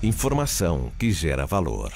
Informação que gera valor.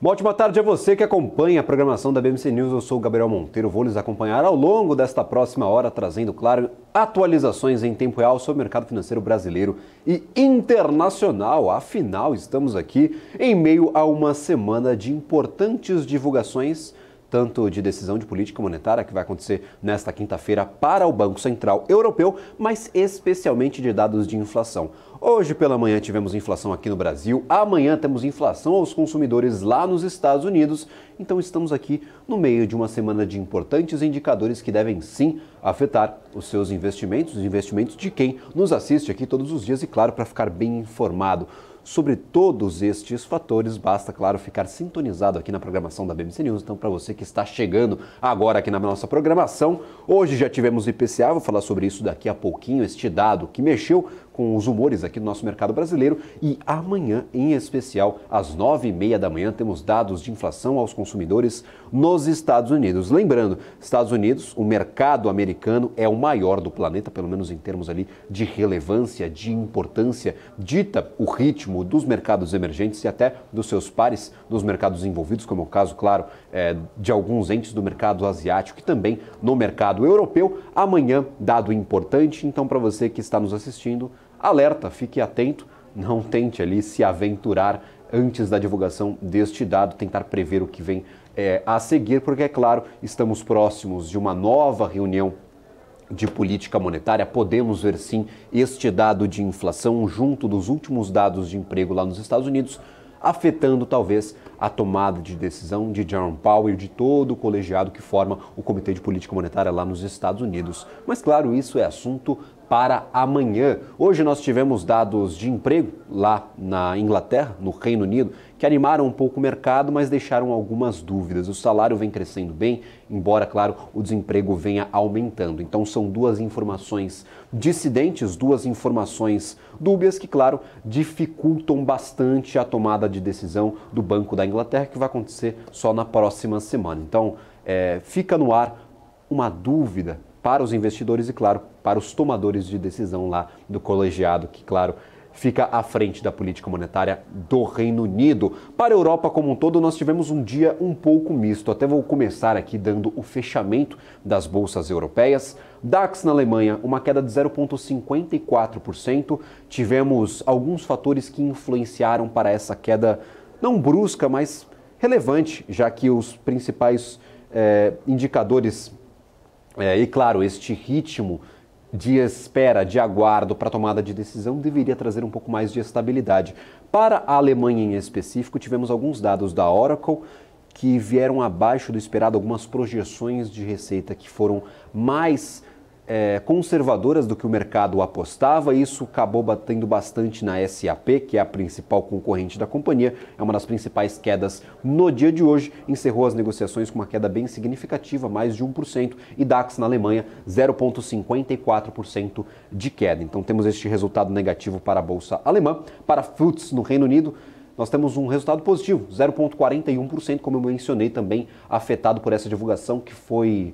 Uma ótima tarde a você que acompanha a programação da BMC News. Eu sou o Gabriel Monteiro, vou lhes acompanhar ao longo desta próxima hora, trazendo, claro, atualizações em tempo real sobre o mercado financeiro brasileiro e internacional. Afinal, estamos aqui em meio a uma semana de importantes divulgações, tanto de decisão de política monetária, que vai acontecer nesta quinta-feira para o Banco Central Europeu, mas especialmente de dados de inflação. Hoje pela manhã tivemos inflação aqui no Brasil, amanhã temos inflação aos consumidores lá nos Estados Unidos, então estamos aqui no meio de uma semana de importantes indicadores que devem sim afetar os seus investimentos, os investimentos de quem nos assiste aqui todos os dias e, claro, para ficar bem informado sobre todos estes fatores, basta, claro, ficar sintonizado aqui na programação da BMC News. Então, para você que está chegando agora aqui na nossa programação, hoje já tivemos IPCA, vou falar sobre isso daqui a pouquinho, este dado que mexeu com os humores aqui do nosso mercado brasileiro, e amanhã, em especial, às 9h30 da manhã, temos dados de inflação aos consumidores nos Estados Unidos. Lembrando, Estados Unidos, o mercado americano é o maior do planeta, pelo menos em termos ali de relevância, de importância, dita o ritmo dos mercados emergentes e até dos seus pares nos mercados envolvidos, como é o caso, claro, de alguns entes do mercado asiático e também no mercado europeu. Amanhã, dado importante, então para você que está nos assistindo, alerta, fique atento, não tente ali se aventurar antes da divulgação deste dado, tentar prever o que vem a seguir, porque é claro, estamos próximos de uma nova reunião de política monetária. Podemos ver sim este dado de inflação junto dos últimos dados de emprego lá nos Estados Unidos, afetando talvez a tomada de decisão de Jerome Powell e de todo o colegiado que forma o Comitê de Política Monetária lá nos Estados Unidos. Mas claro, isso é assunto para amanhã. Hoje nós tivemos dados de emprego lá na Inglaterra, no Reino Unido, que animaram um pouco o mercado, mas deixaram algumas dúvidas. O salário vem crescendo bem, embora, claro, o desemprego venha aumentando. Então são duas informações dissidentes, duas informações dúbias que, claro, dificultam bastante a tomada de decisão do Banco da Inglaterra, que vai acontecer só na próxima semana. Então, fica no ar uma dúvida para os investidores e, claro, para os tomadores de decisão lá do colegiado, que, claro, fica à frente da política monetária do Reino Unido. Para a Europa como um todo, nós tivemos um dia um pouco misto. Até vou começar aqui dando o fechamento das bolsas europeias. DAX na Alemanha, uma queda de 0,54%. Tivemos alguns fatores que influenciaram para essa queda não brusca, mas relevante, já que os principais indicadores e, claro, este ritmo de espera, de aguardo para tomada de decisão deveria trazer um pouco mais de estabilidade. Para a Alemanha em específico, tivemos alguns dados da Oracle que vieram abaixo do esperado, algumas projeções de receita que foram mais conservadoras do que o mercado apostava. Isso acabou batendo bastante na SAP, que é a principal concorrente da companhia, é uma das principais quedas no dia de hoje, encerrou as negociações com uma queda bem significativa, mais de 1%, e DAX na Alemanha, 0,54% de queda. Então temos este resultado negativo para a bolsa alemã. Para FTSE no Reino Unido, nós temos um resultado positivo, 0,41%, como eu mencionei, também afetado por essa divulgação que foi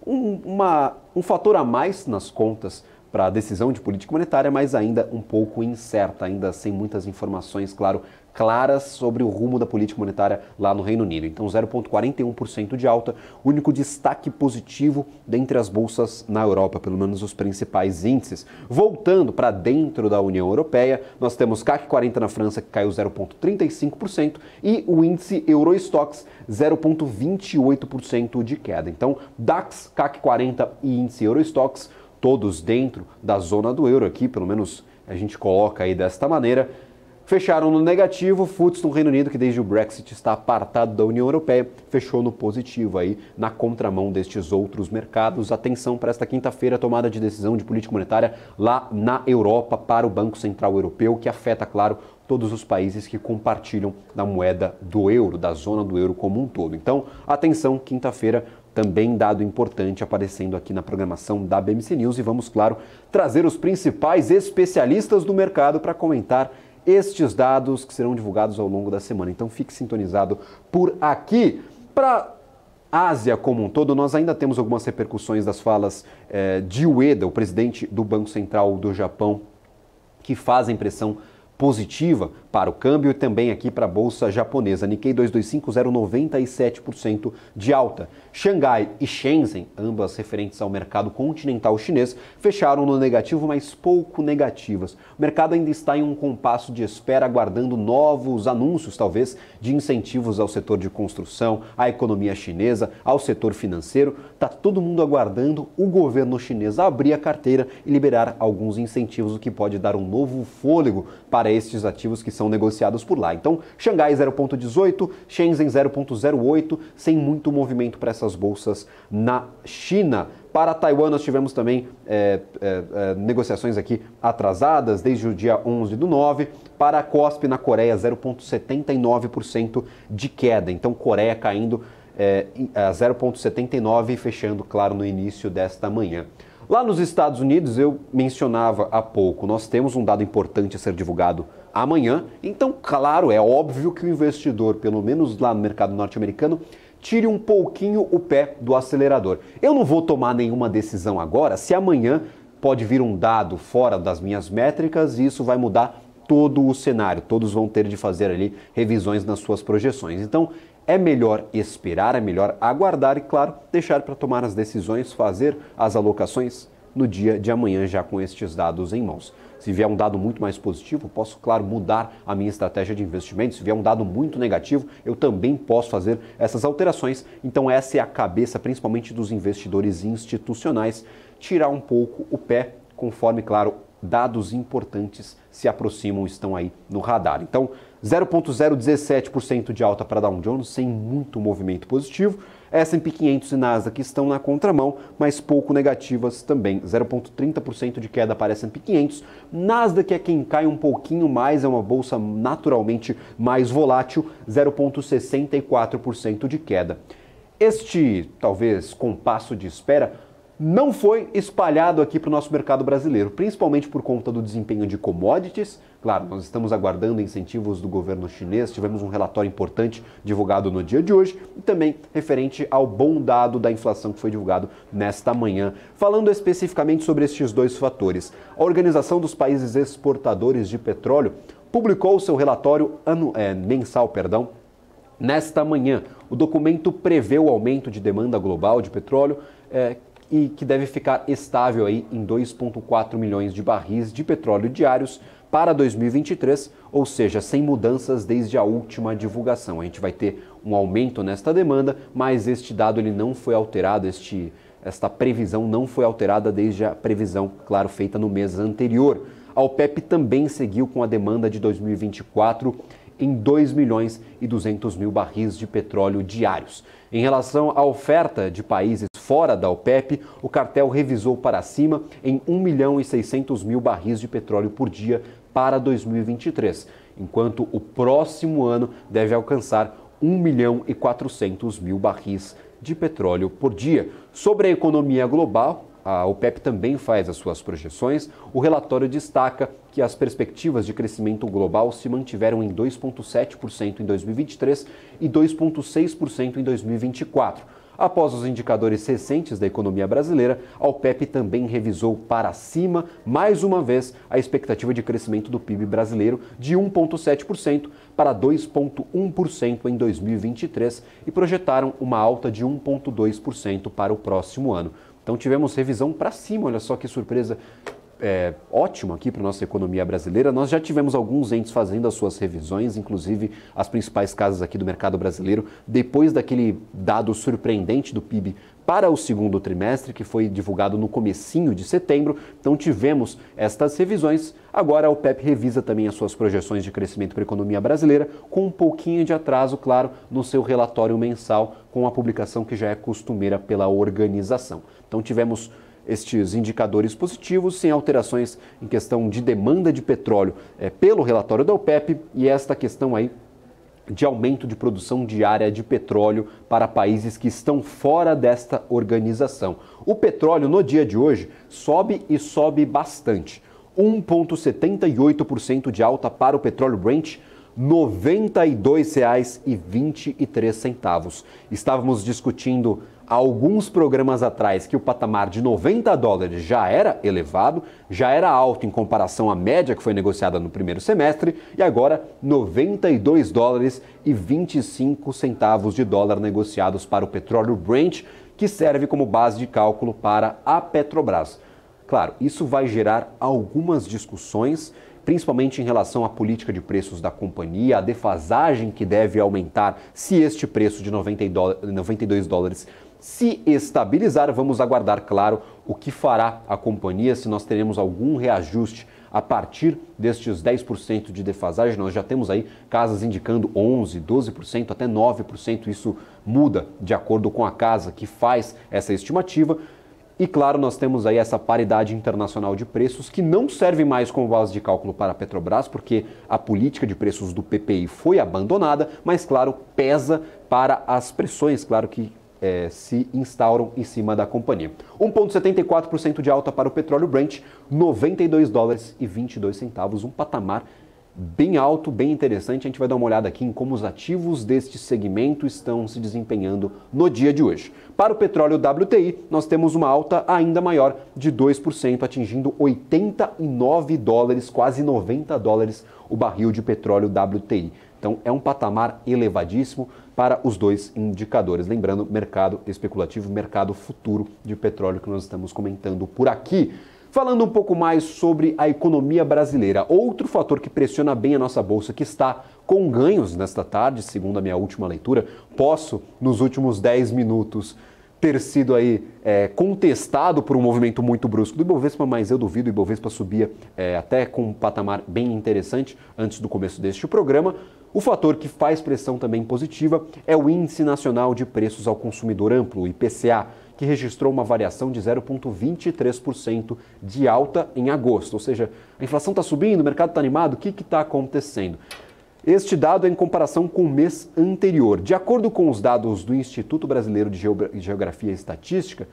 um fator a mais nas contas para a decisão de política monetária, mas ainda um pouco incerta, ainda sem muitas informações, claro, claras sobre o rumo da política monetária lá no Reino Unido. Então 0,41% de alta, único destaque positivo dentre as bolsas na Europa, pelo menos os principais índices. Voltando para dentro da União Europeia, nós temos CAC 40 na França, que caiu 0,35%, e o índice Eurostoxx 0,28% de queda. Então DAX, CAC 40 e índice Eurostoxx, todos dentro da zona do euro aqui, pelo menos a gente coloca aí desta maneira, fecharam no negativo. FTSE no Reino Unido, que desde o Brexit está apartado da União Europeia, fechou no positivo aí, na contramão destes outros mercados. Atenção para esta quinta-feira, tomada de decisão de política monetária lá na Europa para o Banco Central Europeu, que afeta, claro, todos os países que compartilham da moeda do euro, da zona do euro como um todo. Então, atenção, quinta-feira, também dado importante aparecendo aqui na programação da BMC News, e vamos, claro, trazer os principais especialistas do mercado para comentar estes dados que serão divulgados ao longo da semana. Então fique sintonizado por aqui. Para Ásia como um todo, nós ainda temos algumas repercussões das falas de Ueda, o presidente do Banco Central do Japão, que fazem pressão positiva para o câmbio e também aqui para a bolsa japonesa. Nikkei 225, 0,97% de alta. Xangai e Shenzhen, ambas referentes ao mercado continental chinês, fecharam no negativo, mas pouco negativas. O mercado ainda está em um compasso de espera, aguardando novos anúncios, talvez, de incentivos ao setor de construção, à economia chinesa, ao setor financeiro. Está todo mundo aguardando o governo chinês abrir a carteira e liberar alguns incentivos, o que pode dar um novo fôlego para estes ativos que são negociados por lá. Então, Xangai 0,18, Shenzhen 0,08, sem muito movimento para essas bolsas na China. Para Taiwan, nós tivemos também negociações aqui atrasadas desde o dia 11/9. Para a KOSPI na Coreia, 0,79% de queda. Então, Coreia caindo a 0,79, fechando, claro, no início desta manhã. Lá nos Estados Unidos, eu mencionava há pouco, nós temos um dado importante a ser divulgado amanhã. Então, claro, é óbvio que o investidor, pelo menos lá no mercado norte-americano, tire um pouquinho o pé do acelerador. Eu não vou tomar nenhuma decisão agora se amanhã pode vir um dado fora das minhas métricas e isso vai mudar todo o cenário. Todos vão ter de fazer ali revisões nas suas projeções. Então, é melhor esperar, é melhor aguardar e, claro, deixar para tomar as decisões, fazer as alocações no dia de amanhã já com estes dados em mãos. Se vier um dado muito mais positivo, posso, claro, mudar a minha estratégia de investimento. Se vier um dado muito negativo, eu também posso fazer essas alterações. Então essa é a cabeça, principalmente dos investidores institucionais, tirar um pouco o pé, conforme, claro, dados importantes se aproximam, estão aí no radar. Então, 0,017% de alta para Dow Jones, sem muito movimento positivo. S&P 500 e Nasdaq estão na contramão, mas pouco negativas também. 0,30% de queda para S&P 500. Nasdaq é quem cai um pouquinho mais, é uma bolsa naturalmente mais volátil, 0,64% de queda. Este, talvez, compasso de espera não foi espalhado aqui para o nosso mercado brasileiro, principalmente por conta do desempenho de commodities. Claro, nós estamos aguardando incentivos do governo chinês, tivemos um relatório importante divulgado no dia de hoje e também referente ao bom dado da inflação que foi divulgado nesta manhã. Falando especificamente sobre estes dois fatores, a Organização dos Países Exportadores de Petróleo publicou seu relatório mensal, nesta manhã. O documento prevê o aumento de demanda global de petróleo e que deve ficar estável aí em 2,4 milhões de barris de petróleo diários para 2023, ou seja, sem mudanças desde a última divulgação. A gente vai ter um aumento nesta demanda, mas este dado ele não foi alterado, esta previsão não foi alterada desde a previsão, claro, feita no mês anterior. A OPEP também seguiu com a demanda de 2024 em 2 milhões e 200 mil barris de petróleo diários. Em relação à oferta de países fora da OPEP, o cartel revisou para cima em 1 milhão e 600 mil barris de petróleo por dia para 2023, enquanto o próximo ano deve alcançar 1 milhão e 400 mil barris de petróleo por dia. Sobre a economia global, a OPEP também faz as suas projeções. O relatório destaca que as perspectivas de crescimento global se mantiveram em 2,7% em 2023 e 2,6% em 2024. Após os indicadores recentes da economia brasileira, a OPEP também revisou para cima, mais uma vez, a expectativa de crescimento do PIB brasileiro de 1,7% para 2,1% em 2023 e projetaram uma alta de 1,2% para o próximo ano. Então tivemos revisão para cima, olha só que surpresa ótima aqui para a nossa economia brasileira. Nós já tivemos alguns entes fazendo as suas revisões, inclusive as principais casas aqui do mercado brasileiro, depois daquele dado surpreendente do PIB para o segundo trimestre, que foi divulgado no comecinho de setembro. Então tivemos estas revisões. Agora a OPEP revisa também as suas projeções de crescimento para a economia brasileira, com um pouquinho de atraso, claro, no seu relatório mensal, com a publicação que já é costumeira pela organização. Então tivemos estes indicadores positivos, sem alterações em questão de demanda de petróleo pelo relatório da OPEP e esta questão aí de aumento de produção diária de petróleo para países que estão fora desta organização. O petróleo no dia de hoje sobe e sobe bastante. 1,78% de alta para o petróleo Brent, R$ 92,23. Estávamos discutindo há alguns programas atrás que o patamar de $90 já era elevado, já era alto em comparação à média que foi negociada no primeiro semestre, e agora $92,25 de dólar negociados para o petróleo Brent, que serve como base de cálculo para a Petrobras. Claro, isso vai gerar algumas discussões, principalmente em relação à política de preços da companhia, a defasagem que deve aumentar se este preço de $92 se estabilizar. Vamos aguardar, claro, o que fará a companhia, se nós teremos algum reajuste a partir destes 10% de defasagem. Nós já temos aí casas indicando 11%, 12%, até 9%. Isso muda de acordo com a casa que faz essa estimativa. E claro, nós temos aí essa paridade internacional de preços que não serve mais como base de cálculo para a Petrobras, porque a política de preços do PPI foi abandonada, mas claro, pesa para as pressões, claro que se instauram em cima da companhia. 1,74% de alta para o petróleo Brent, $92,22, um patamar bem alto, bem interessante. A gente vai dar uma olhada aqui em como os ativos deste segmento estão se desempenhando no dia de hoje. Para o petróleo WTI, nós temos uma alta ainda maior de 2%, atingindo $89, quase $90 o barril de petróleo WTI. Então é um patamar elevadíssimo para os dois indicadores. Lembrando, mercado especulativo, mercado futuro de petróleo que nós estamos comentando por aqui. Falando um pouco mais sobre a economia brasileira, outro fator que pressiona bem a nossa bolsa, que está com ganhos nesta tarde, segundo a minha última leitura, posso, nos últimos 10 minutos, ter sido aí contestado por um movimento muito brusco do Ibovespa, mas eu duvido. O Ibovespa subia até com um patamar bem interessante antes do começo deste programa. O fator que faz pressão também positiva é o Índice Nacional de Preços ao Consumidor Amplo, o IPCA, que registrou uma variação de 0,23% de alta em agosto. Ou seja, a inflação está subindo, o mercado está animado, o que está acontecendo? Este dado é em comparação com o mês anterior. De acordo com os dados do Instituto Brasileiro de Geografia e Estatística,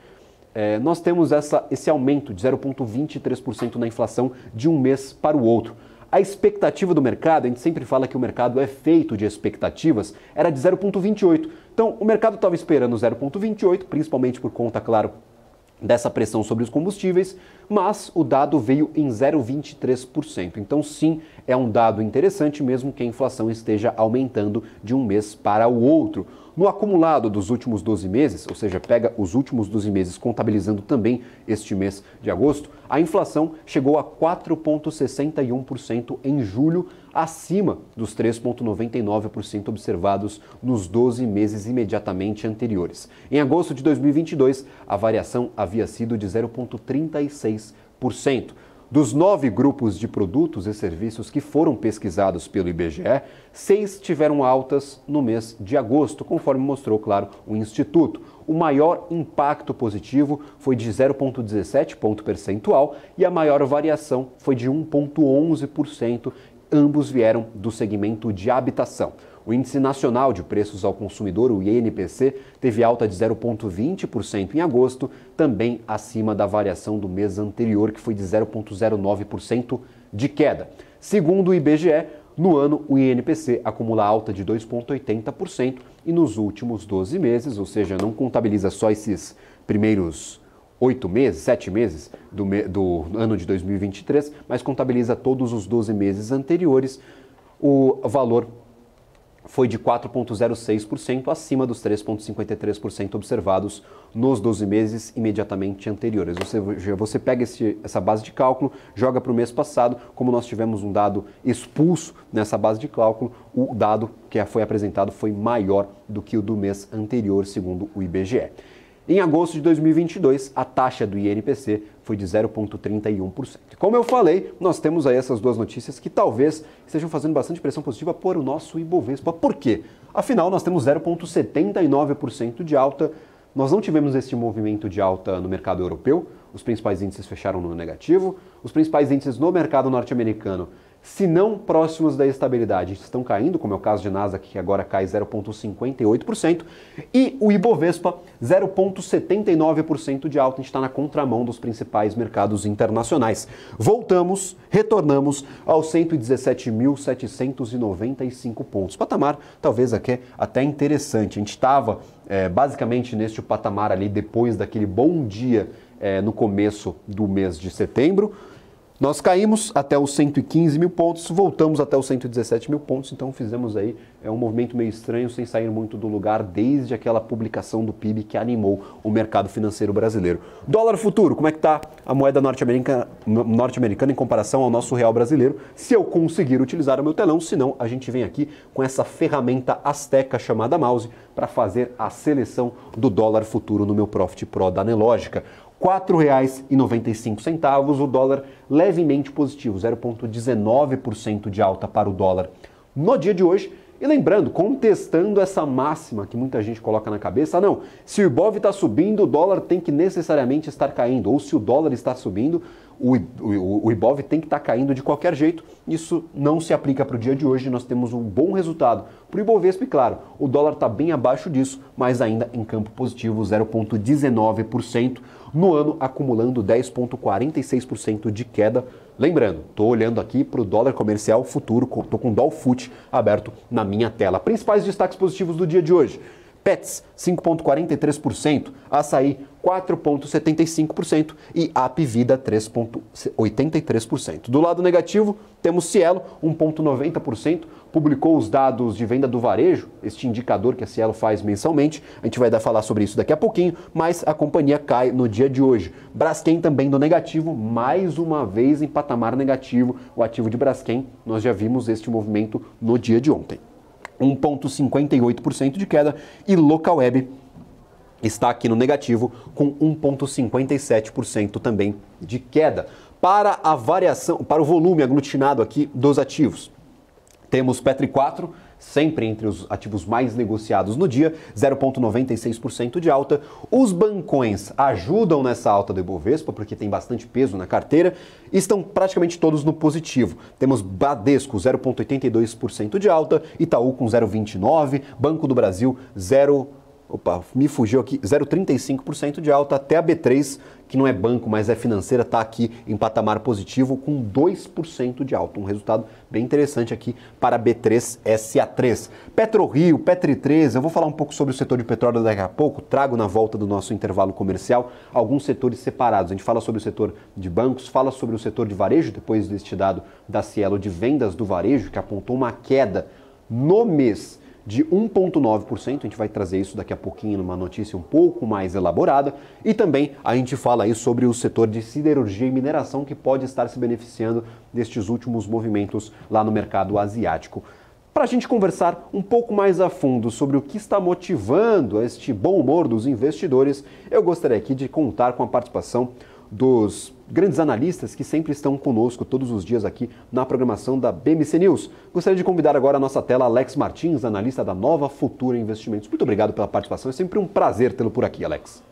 nós temos esse aumento de 0,23% na inflação de um mês para o outro. A expectativa do mercado, a gente sempre fala que o mercado é feito de expectativas, era de 0,28. Então, o mercado estava esperando 0,28, principalmente por conta, claro, dessa pressão sobre os combustíveis, mas o dado veio em 0,23%. Então, sim, é um dado interessante, mesmo que a inflação esteja aumentando de um mês para o outro. No acumulado dos últimos 12 meses, ou seja, pega os últimos 12 meses contabilizando também este mês de agosto, a inflação chegou a 4,61% em julho, acima dos 3,99% observados nos 12 meses imediatamente anteriores. Em agosto de 2022, a variação havia sido de 0,36%. Dos 9 grupos de produtos e serviços que foram pesquisados pelo IBGE, 6 tiveram altas no mês de agosto, conforme mostrou, claro, o Instituto. O maior impacto positivo foi de 0,17 ponto percentual e a maior variação foi de 1,11%. Ambos vieram do segmento de habitação. O Índice Nacional de Preços ao Consumidor, o INPC, teve alta de 0,20% em agosto, também acima da variação do mês anterior, que foi de 0,09% de queda. Segundo o IBGE, no ano o INPC acumula alta de 2,80% e nos últimos 12 meses, ou seja, não contabiliza só esses primeiros 8 meses, 7 meses do ano de 2023, mas contabiliza todos os 12 meses anteriores, o valor foi de 4,06%, acima dos 3,53% observados nos 12 meses imediatamente anteriores. Você pega essa base de cálculo, joga para o mês passado, como nós tivemos um dado expulso nessa base de cálculo, o dado que foi apresentado foi maior do que o do mês anterior, segundo o IBGE. Em agosto de 2022, a taxa do INPC foi de 0,31%. Como eu falei, nós temos aí essas duas notícias que talvez estejam fazendo bastante pressão positiva por o nosso Ibovespa. Por quê? Afinal, nós temos 0,79% de alta. Nós não tivemos este movimento de alta no mercado europeu. Os principais índices fecharam no negativo. Os principais índices no mercado norte-americano se não próximos da estabilidade. Estão caindo, como é o caso de Nasdaq, que agora cai 0,58%, e o Ibovespa 0,79% de alta. A gente está na contramão dos principais mercados internacionais. Retornamos aos 117.795 pontos. Patamar talvez aqui até interessante. A gente estava basicamente neste patamar ali depois daquele bom dia no começo do mês de setembro. Nós caímos até os 115 mil pontos, voltamos até os 117 mil pontos, então fizemos aí um movimento meio estranho, sem sair muito do lugar, desde aquela publicação do PIB que animou o mercado financeiro brasileiro. Dólar futuro, como é que está a moeda norte-americana em comparação ao nosso real brasileiro? Se eu conseguir utilizar o meu telão, senão a gente vem aqui com essa ferramenta azteca chamada mouse para fazer a seleção do dólar futuro no meu Profit Pro da Nelogica. R$ 4,95, o dólar levemente positivo, 0,19% de alta para o dólar no dia de hoje. E lembrando, contestando essa máxima que muita gente coloca na cabeça, não, se o Ibov está subindo, o dólar tem que necessariamente estar caindo, ou se o dólar está subindo, o Ibov tem que estar caindo de qualquer jeito. Isso não se aplica para o dia de hoje, nós temos um bom resultado para o Ibovespa e claro, o dólar está bem abaixo disso, mas ainda em campo positivo, 0,19%, no ano acumulando 10,46% de queda. Lembrando, estou olhando aqui para o dólar comercial futuro, estou com o Dolfut aberto na minha tela. Principais destaques positivos do dia de hoje. Pets, 5,43%, Açaí, 4,75% e Apvida, 3,83%. Do lado negativo, temos Cielo, 1,90%, publicou os dados de venda do varejo, este indicador que a Cielo faz mensalmente. A gente vai falar sobre isso daqui a pouquinho, mas a companhia cai no dia de hoje. Braskem também no negativo, mais uma vez em patamar negativo. O ativo de Braskem, nós já vimos este movimento no dia de ontem. 1,58% de queda e Localweb está aqui no negativo com 1,57% também de queda. Para a variação, para o volume aglutinado aqui dos ativos, temos Petri 4, sempre entre os ativos mais negociados no dia, 0,96% de alta. Os bancões ajudam nessa alta do Ibovespa, porque tem bastante peso na carteira, e estão praticamente todos no positivo. Temos Bradesco, 0,82% de alta, Itaú com 0,29%, Banco do Brasil, 0,35% de alta, até a B3, que não é banco, mas é financeira, está aqui em patamar positivo com 2% de alta. Um resultado bem interessante aqui para a B3SA3. PetroRio, Petri 3, eu vou falar um pouco sobre o setor de petróleo daqui a pouco, trago na volta do nosso intervalo comercial alguns setores separados. A gente fala sobre o setor de bancos, fala sobre o setor de varejo, depois deste dado da Cielo de vendas do varejo, que apontou uma queda no mês de 1,9%, a gente vai trazer isso daqui a pouquinho numa notícia um pouco mais elaborada, e também a gente fala aí sobre o setor de siderurgia e mineração que pode estar se beneficiando destes últimos movimentos lá no mercado asiático. Para a gente conversar um pouco mais a fundo sobre o que está motivando este bom humor dos investidores, eu gostaria aqui de contar com a participação dos grandes analistas que sempre estão conosco todos os dias aqui na programação da BMC News. Gostaria de convidar agora à nossa tela Alex Martins, analista da Nova Futura Investimentos. Muito obrigado pela participação, é sempre um prazer tê-lo por aqui, Alex.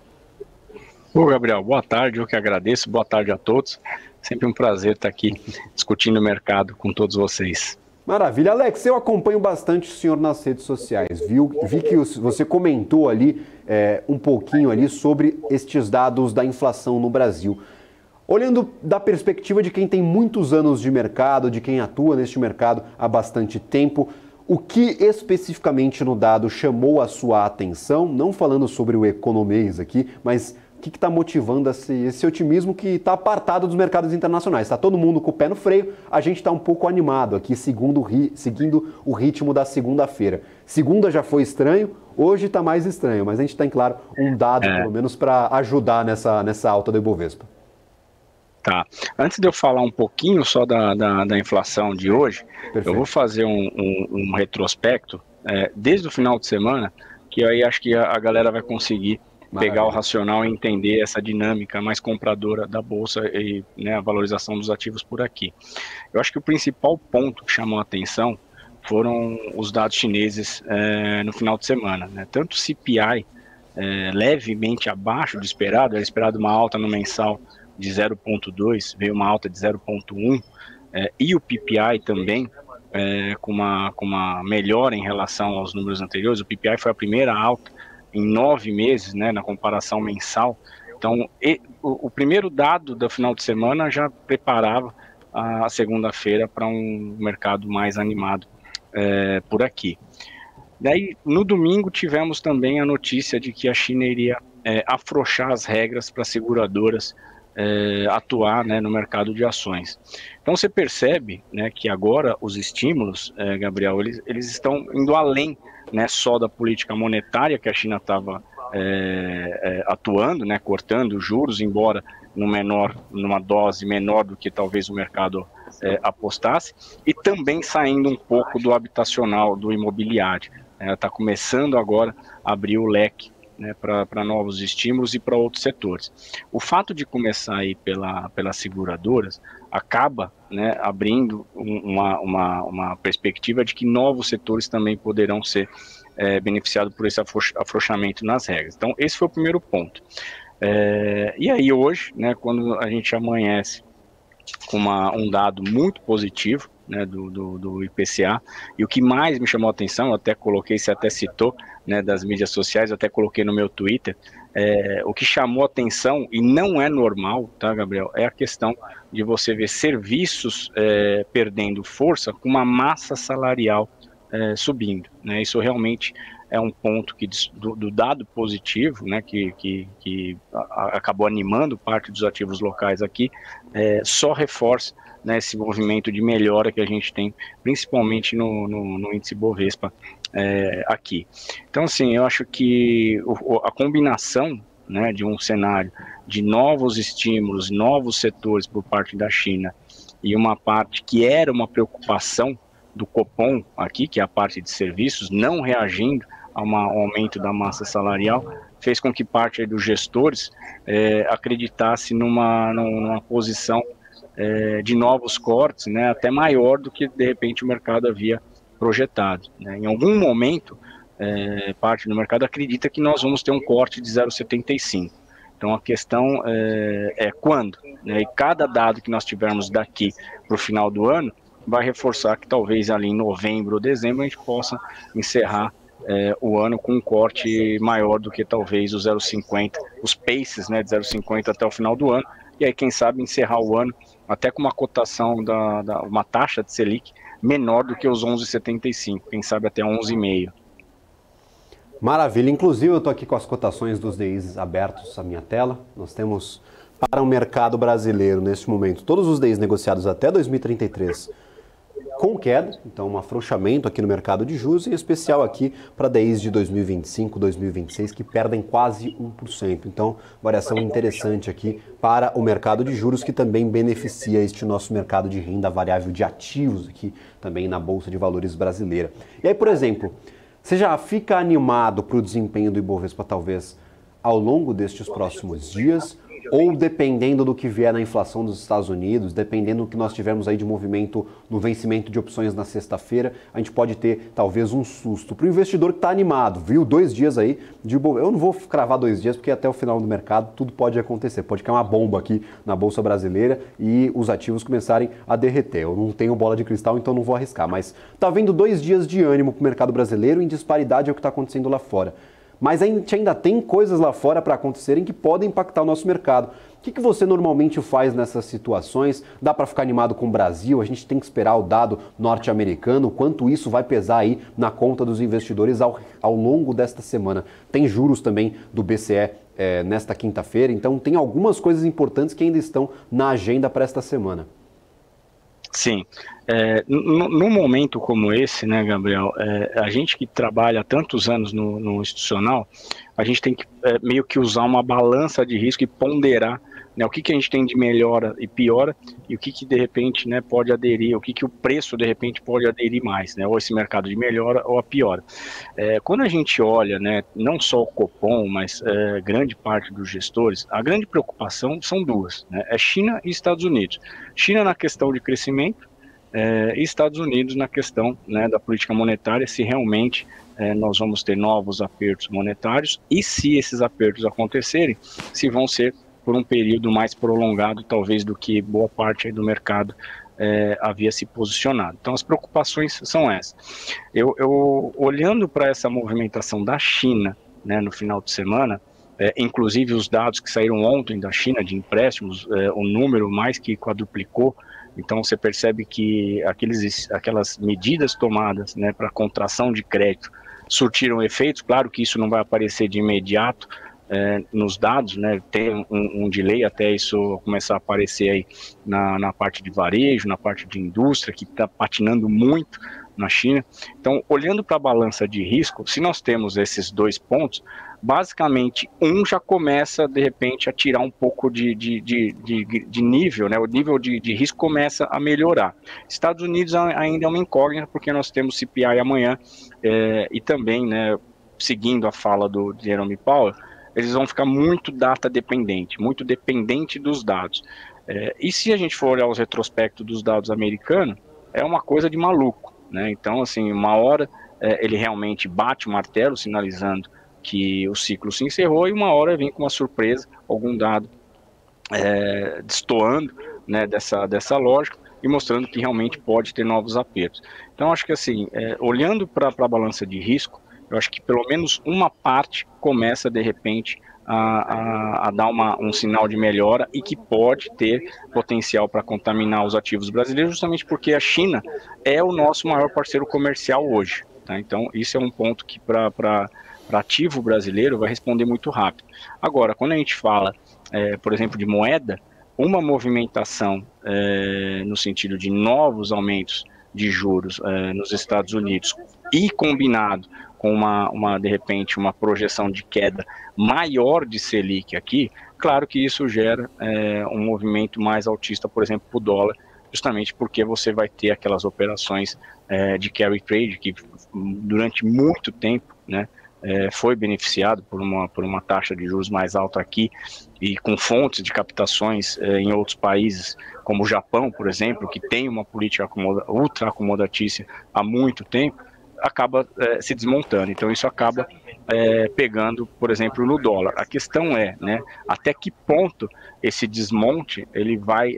Ô Gabriel, boa tarde, eu que agradeço, boa tarde a todos. Sempre um prazer estar aqui discutindo o mercado com todos vocês. Maravilha. Alex, eu acompanho bastante o senhor nas redes sociais, vi que você comentou ali um pouquinho ali sobre estes dados da inflação no Brasil. Olhando da perspectiva de quem tem muitos anos de mercado, de quem atua neste mercado há bastante tempo, o que especificamente no dado chamou a sua atenção, não falando sobre o economês aqui, mas o que está motivando esse otimismo que está apartado dos mercados internacionais? Está todo mundo com o pé no freio, a gente está um pouco animado aqui, seguindo o ritmo da segunda-feira. Segunda já foi estranho, hoje está mais estranho, mas a gente tem, claro, um dado, pelo menos, para ajudar nessa alta do Ibovespa. Tá. Antes de eu falar um pouquinho só da inflação de hoje, Perfeito. Eu vou fazer um retrospecto desde o final de semana, que aí acho que a galera vai conseguir pegar o racional e entender essa dinâmica mais compradora da Bolsa e a valorização dos ativos por aqui. Eu acho que o principal ponto que chamou a atenção foram os dados chineses no final de semana. Tanto o CPI levemente abaixo do esperado, era esperado uma alta no mensal de 0,2, veio uma alta de 0,1, e o PPI também, com uma melhora em relação aos números anteriores. O PPI foi a primeira alta em 9 meses, né, na comparação mensal. Então, o primeiro dado do final de semana já preparava a segunda-feira para um mercado mais animado por aqui. Daí, no domingo, tivemos também a notícia de que a China iria afrouxar as regras para seguradoras atuar, né, no mercado de ações. Então você percebe, né, que agora os estímulos, Gabriel, eles estão indo além, né, só da política monetária que a China estava atuando, né, cortando juros, embora numa dose menor do que talvez o mercado apostasse, e também saindo um pouco do habitacional, do imobiliário. Está começando agora a abrir o leque, né, para novos estímulos e para outros setores. O fato de começar aí pelas seguradoras acaba, né, abrindo uma perspectiva de que novos setores também poderão ser beneficiados por esse afrouxamento nas regras. Então, esse foi o primeiro ponto. E aí hoje, né, quando a gente amanhece com um dado muito positivo, né, do IPCA, e o que mais me chamou a atenção, eu até coloquei, você até citou, né, das mídias sociais, eu até coloquei no meu Twitter, o que chamou a atenção, e não é normal, tá, Gabriel, é a questão de você ver serviços perdendo força com uma massa salarial subindo, né, isso realmente é um ponto do dado positivo, né, que acabou animando parte dos ativos locais aqui, só reforça, né, esse movimento de melhora que a gente tem, principalmente no índice Bovespa aqui. Então, assim, eu acho que a combinação, né, de um cenário de novos estímulos, novos setores por parte da China e uma parte que era uma preocupação do Copom aqui, que é a parte de serviços, não reagindo a um aumento da massa salarial, fez com que parte aí dos gestores acreditasse numa posição de novos cortes, né, até maior do que de repente o mercado havia projetado, né. Em algum momento, parte do mercado acredita que nós vamos ter um corte de 0,75. Então a questão é quando, né, e cada dado que nós tivermos daqui para o final do ano vai reforçar que talvez ali em novembro ou dezembro a gente possa encerrar o ano com um corte maior do que talvez o 0,50, os paces, né, de 0,50 até o final do ano, e aí quem sabe encerrar o ano até com uma cotação, uma taxa de Selic menor do que os 11,75, quem sabe até 11,5. Maravilha, inclusive eu estou aqui com as cotações dos DIs abertos à minha tela. Nós temos para o mercado brasileiro neste momento todos os DIs negociados até 2033 com queda, então um afrouxamento aqui no mercado de juros, em especial aqui para DIs de 2025, 2026, que perdem quase 1%. Então, variação interessante aqui para o mercado de juros, que também beneficia este nosso mercado de renda variável de ativos aqui também na Bolsa de Valores brasileira. E aí, por exemplo, você já fica animado para o desempenho do Ibovespa, talvez, ao longo destes próximos dias? Ou dependendo do que vier na inflação dos Estados Unidos, dependendo do que nós tivermos aí de movimento no vencimento de opções na sexta-feira, a gente pode ter talvez um susto. Para o investidor que está animado, viu 2 dias aí de Ibovespa. Eu não vou cravar 2 dias, porque até o final do mercado tudo pode acontecer. Pode cair uma bomba aqui na Bolsa Brasileira e os ativos começarem a derreter. Eu não tenho bola de cristal, então não vou arriscar. Mas está vendo 2 dias de ânimo para o mercado brasileiro em disparidade ao que está acontecendo lá fora. Mas a gente ainda tem coisas lá fora para acontecerem que podem impactar o nosso mercado. O que você normalmente faz nessas situações? Dá para ficar animado com o Brasil? A gente tem que esperar o dado norte-americano, quanto isso vai pesar aí na conta dos investidores ao longo desta semana. Tem juros também do BCE nesta quinta-feira, então tem algumas coisas importantes que ainda estão na agenda para esta semana. Sim, num momento como esse, né, Gabriel, a gente que trabalha há tantos anos no institucional, a gente tem que meio que usar uma balança de risco e ponderar, né, o que a gente tem de melhora e piora e o que de repente, né, pode aderir, o que o preço de repente pode aderir mais, né, ou esse mercado de melhora ou a piora. Quando a gente olha, né, não só o Copom, mas grande parte dos gestores, a grande preocupação são duas, né, é China e Estados Unidos. China na questão de crescimento e Estados Unidos na questão, né, da política monetária, se realmente nós vamos ter novos apertos monetários e se esses apertos acontecerem, se vão ser por um período mais prolongado, talvez, do que boa parte aí do mercado havia se posicionado. Então as preocupações são essas. Eu olhando para essa movimentação da China, né, no final de semana, inclusive os dados que saíram ontem da China de empréstimos, o número mais que quadruplicou. Então você percebe que aquelas medidas tomadas, né, para contração de crédito surtiram efeitos. Claro que isso não vai aparecer de imediato nos dados, né, tem um delay até isso começar a aparecer aí na parte de varejo, na parte de indústria, que está patinando muito na China. Então, olhando para a balança de risco, se nós temos esses dois pontos, basicamente já começa de repente a tirar um pouco de nível, né? O nível de risco começa a melhorar. Estados Unidos ainda é uma incógnita, porque nós temos CPI amanhã, e também, né, seguindo a fala do Jerome Powell, eles vão ficar muito data dependente, muito dependente dos dados. E se a gente for olhar os retrospectos dos dados americanos, é uma coisa de maluco, né? Então, assim, uma hora ele realmente bate o martelo, sinalizando que o ciclo se encerrou, e uma hora vem com uma surpresa, algum dado destoando, né, dessa lógica, e mostrando que realmente pode ter novos apertos. Então, acho que assim, olhando para a balança de risco, eu acho que pelo menos uma parte começa, de repente, a dar um sinal de melhora, e que pode ter potencial para contaminar os ativos brasileiros, justamente porque a China é o nosso maior parceiro comercial hoje. Tá? Então, isso é um ponto que para ativo brasileiro vai responder muito rápido. Agora, quando a gente fala, por exemplo, de moeda, uma movimentação no sentido de novos aumentos de juros nos Estados Unidos, e combinado com de repente, uma projeção de queda maior de Selic aqui, claro que isso gera um movimento mais altista, por exemplo, para o dólar, justamente porque você vai ter aquelas operações de carry trade, que durante muito tempo, né, foi beneficiado por uma taxa de juros mais alta aqui, e com fontes de captações em outros países, como o Japão, por exemplo, que tem uma política ultra acomodatícia há muito tempo, acaba se desmontando. Então isso acaba pegando, por exemplo, no dólar. A questão né, até que ponto esse desmonte ele vai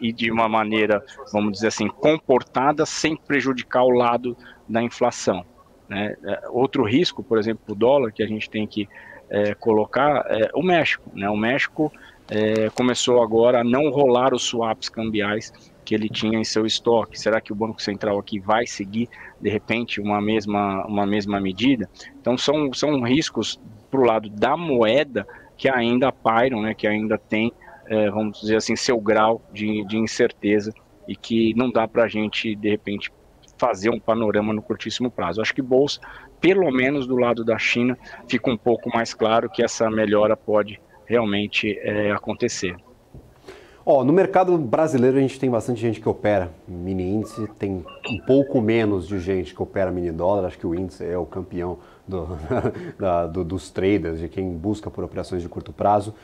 ir de uma maneira, vamos dizer assim, comportada, sem prejudicar o lado da inflação. Né? Outro risco, por exemplo, o dólar, que a gente tem que colocar, o México. Né? O México começou agora a não rolar os swaps cambiais que ele tinha em seu estoque. Será que o Banco Central aqui vai seguir, de repente, uma mesma medida? Então, são riscos para o lado da moeda que ainda pairam, né, que ainda tem, vamos dizer assim, seu grau de incerteza, e que não dá para a gente, de repente, fazer um panorama no curtíssimo prazo. Acho que bolsa, pelo menos do lado da China, fica um pouco mais claro que essa melhora pode realmente acontecer. No mercado brasileiro a gente tem bastante gente que opera mini índice, tem um pouco menos de gente que opera mini dólar. Acho que o índice é o campeão dos traders, de quem busca por operações de curto prazo.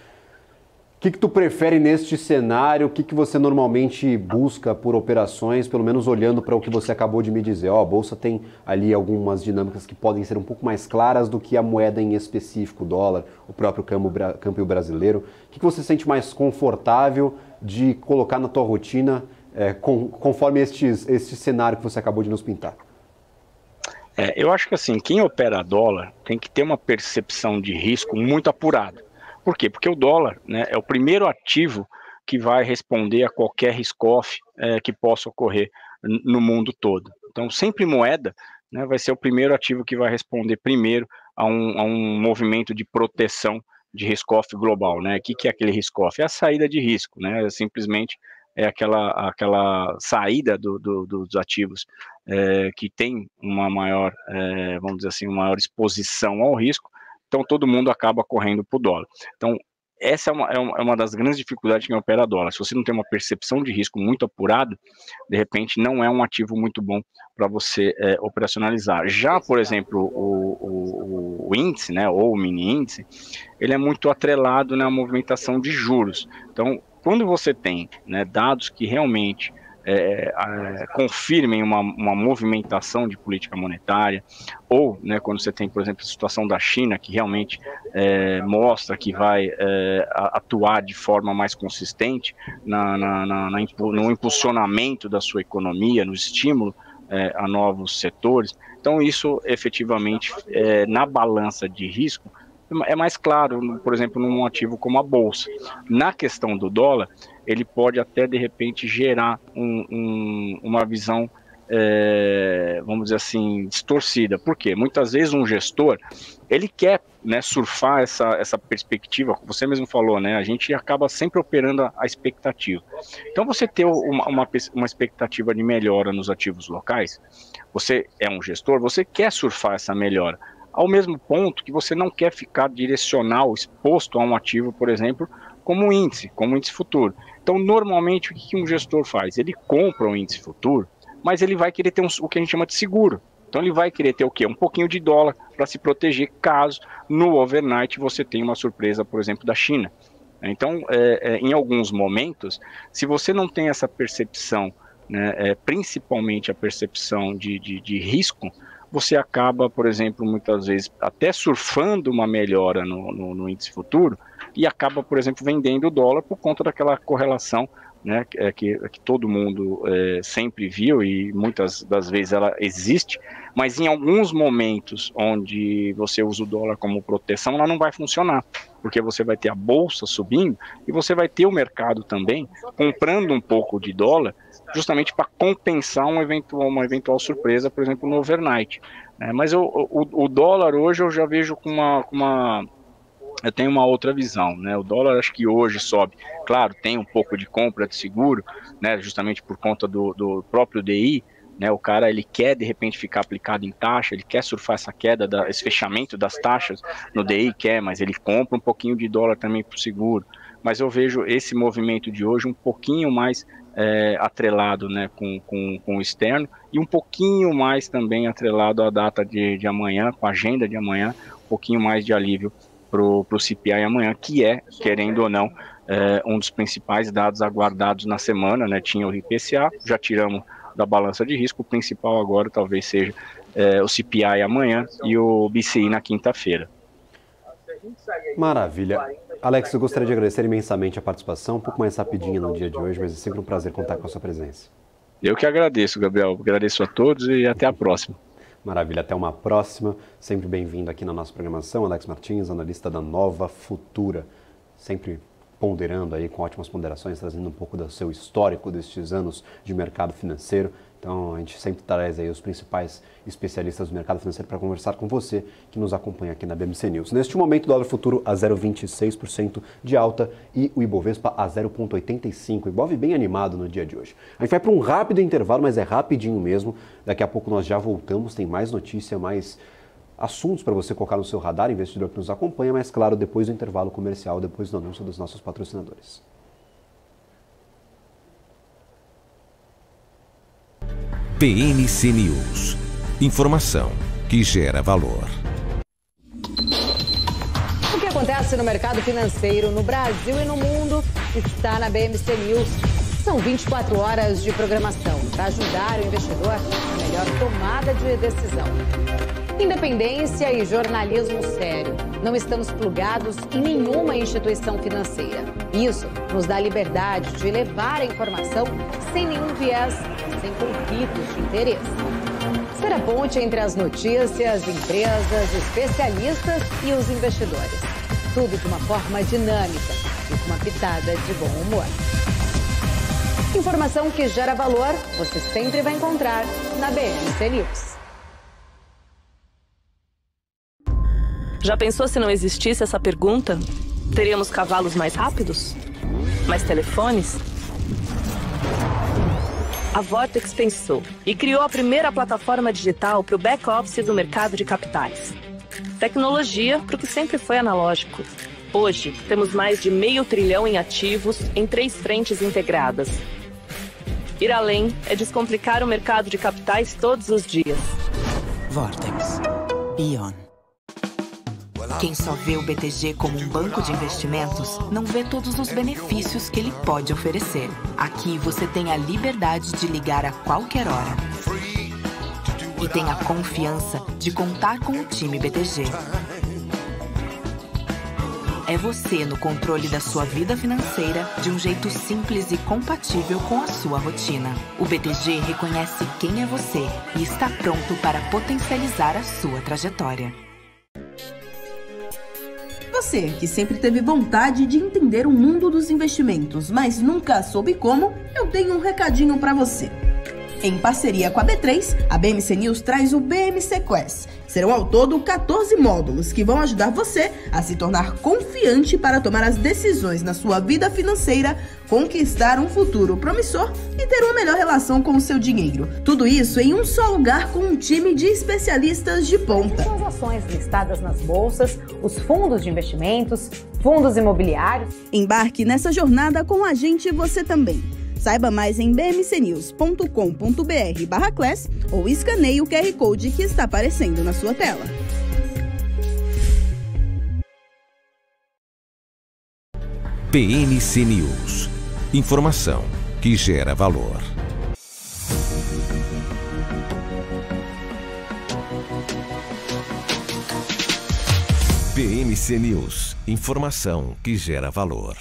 O que tu prefere neste cenário? O que você normalmente busca por operações, pelo menos olhando para o que você acabou de me dizer? A bolsa tem ali algumas dinâmicas que podem ser um pouco mais claras do que a moeda em específico, o dólar, o próprio câmbio brasileiro. O que você sente mais confortável de colocar na tua rotina conforme este cenário que você acabou de nos pintar? Eu acho que assim, quem opera dólar tem que ter uma percepção de risco muito apurada. Por quê? Porque o dólar, né, é o primeiro ativo que vai responder a qualquer risk-off que possa ocorrer no mundo todo. Então, sempre moeda, né, vai ser o primeiro ativo que vai responder primeiro a um movimento de proteção de risk-off global. Né? O que é aquele risk-off? É a saída de risco, né? Simplesmente é aquela saída dos ativos que tem uma maior, vamos dizer assim, uma maior exposição ao risco. Então, todo mundo acaba correndo para o dólar. Então, essa é uma das grandes dificuldades que opera dólar. Se você não tem uma percepção de risco muito apurada, de repente não é um ativo muito bom para você operacionalizar. Já, por exemplo, o índice, né, ou o mini índice, ele é muito atrelado na movimentação de juros. Então, quando você tem, né, dados que realmente confirmem uma movimentação de política monetária, ou, né, quando você tem, por exemplo, a situação da China, que realmente mostra que vai atuar de forma mais consistente no impulsionamento da sua economia, no estímulo a novos setores. Então isso efetivamente na balança de risco é mais claro, por exemplo, num ativo como a Bolsa. Na questão do dólar, ele pode até de repente gerar uma visão, vamos dizer assim, distorcida. Por quê? Muitas vezes um gestor, ele quer, né, surfar essa perspectiva, você mesmo falou, né, a gente acaba sempre operando a expectativa. Então você ter uma expectativa de melhora nos ativos locais, você é um gestor, você quer surfar essa melhora, ao mesmo ponto que você não quer ficar direcional, exposto a um ativo, por exemplo, como um índice futuro. Então, normalmente, o que um gestor faz? Ele compra um índice futuro, mas ele vai querer ter o que a gente chama de seguro. Então, ele vai querer ter o quê? Um pouquinho de dólar para se proteger caso no overnight você tenha uma surpresa, por exemplo, da China. Então, em alguns momentos, se você não tem essa percepção, né, principalmente a percepção de risco, você acaba, por exemplo, muitas vezes até surfando uma melhora no índice futuro e acaba, por exemplo, vendendo o dólar por conta daquela correlação, né, que todo mundo sempre viu e muitas das vezes ela existe, mas em alguns momentos onde você usa o dólar como proteção, ela não vai funcionar, porque você vai ter a bolsa subindo e você vai ter o mercado também comprando um pouco de dólar, justamente para compensar uma eventual surpresa, por exemplo, no overnight. Mas o dólar hoje eu já vejo com eu tenho uma outra visão, né? O dólar acho que hoje sobe, claro, tem um pouco de compra de seguro, né? Justamente por conta do próprio DI, né? O cara, ele quer de repente ficar aplicado em taxa, ele quer surfar essa queda, esse fechamento das taxas no DI, mas ele compra um pouquinho de dólar também para o seguro. Mas eu vejo esse movimento de hoje um pouquinho mais atrelado, né, com o externo, e um pouquinho mais também atrelado à data de amanhã, com a agenda de amanhã, um pouquinho mais de alívio para o CPI amanhã, que querendo ou não, um dos principais dados aguardados na semana, né? Tinha o IPCA, já tiramos da balança de risco, o principal agora talvez seja o CPI amanhã e o BCI na quinta-feira. Maravilha. Alex, eu gostaria de agradecer imensamente a participação, um pouco mais rapidinha no dia de hoje, mas é sempre um prazer contar com a sua presença. Eu que agradeço, Gabriel. Agradeço a todos e até a próxima. Maravilha, até uma próxima. Sempre bem-vindo aqui na nossa programação. Alex Martins, analista da Nova Futura. Sempre ponderando aí com ótimas ponderações, trazendo um pouco do seu histórico destes anos de mercado financeiro. Então, a gente sempre traz aí os principais especialistas do mercado financeiro para conversar com você que nos acompanha aqui na BMC News. Neste momento, o dólar futuro a 0,26% de alta e o Ibovespa a 0,85%. O Ibov bem animado no dia de hoje. A gente vai para um rápido intervalo, mas é rapidinho mesmo. Daqui a pouco nós já voltamos, tem mais notícia, mais assuntos para você colocar no seu radar, investidor que nos acompanha, mas claro, depois do intervalo comercial, depois do anúncio dos nossos patrocinadores. BMC News. Informação que gera valor. O que acontece no mercado financeiro no Brasil e no mundo está na BMC News. São 24 horas de programação para ajudar o investidor na melhor tomada de decisão. Independência e jornalismo sério. Não estamos plugados em nenhuma instituição financeira. Isso nos dá liberdade de levar a informação sem nenhum viés, sem conflitos de interesse. Ser a ponte entre as notícias, empresas, especialistas e os investidores. Tudo de uma forma dinâmica e com uma pitada de bom humor. Informação que gera valor, você sempre vai encontrar na BMC News. Já pensou se não existisse essa pergunta? Teríamos cavalos mais rápidos? Mais telefones? A Vortex pensou e criou a primeira plataforma digital para o back-office do mercado de capitais. Tecnologia para o que sempre foi analógico. Hoje, temos mais de $500 bilhão em ativos em 3 frentes integradas. Ir além é descomplicar o mercado de capitais todos os dias. Vortex. Beyond. Quem só vê o BTG como um banco de investimentos, não vê todos os benefícios que ele pode oferecer. Aqui você tem a liberdade de ligar a qualquer hora. E tem a confiança de contar com o time BTG. É você no controle da sua vida financeira de um jeito simples e compatível com a sua rotina. O BTG reconhece quem é você e está pronto para potencializar a sua trajetória. Você que sempre teve vontade de entender o mundo dos investimentos, mas nunca soube como, eu tenho um recadinho para você. Em parceria com a B3, a BMC News traz o BMC Quest. Serão ao todo 14 módulos que vão ajudar você a se tornar confiante para tomar as decisões na sua vida financeira, conquistar um futuro promissor e ter uma melhor relação com o seu dinheiro. Tudo isso em um só lugar com um time de especialistas de ponta. São as ações listadas nas bolsas, os fundos de investimentos, fundos imobiliários. Embarque nessa jornada com a gente você também. Saiba mais em bmcnews.com.br/class ou escaneie o QR Code que está aparecendo na sua tela. BMC News. Informação que gera valor. BMC News. Informação que gera valor.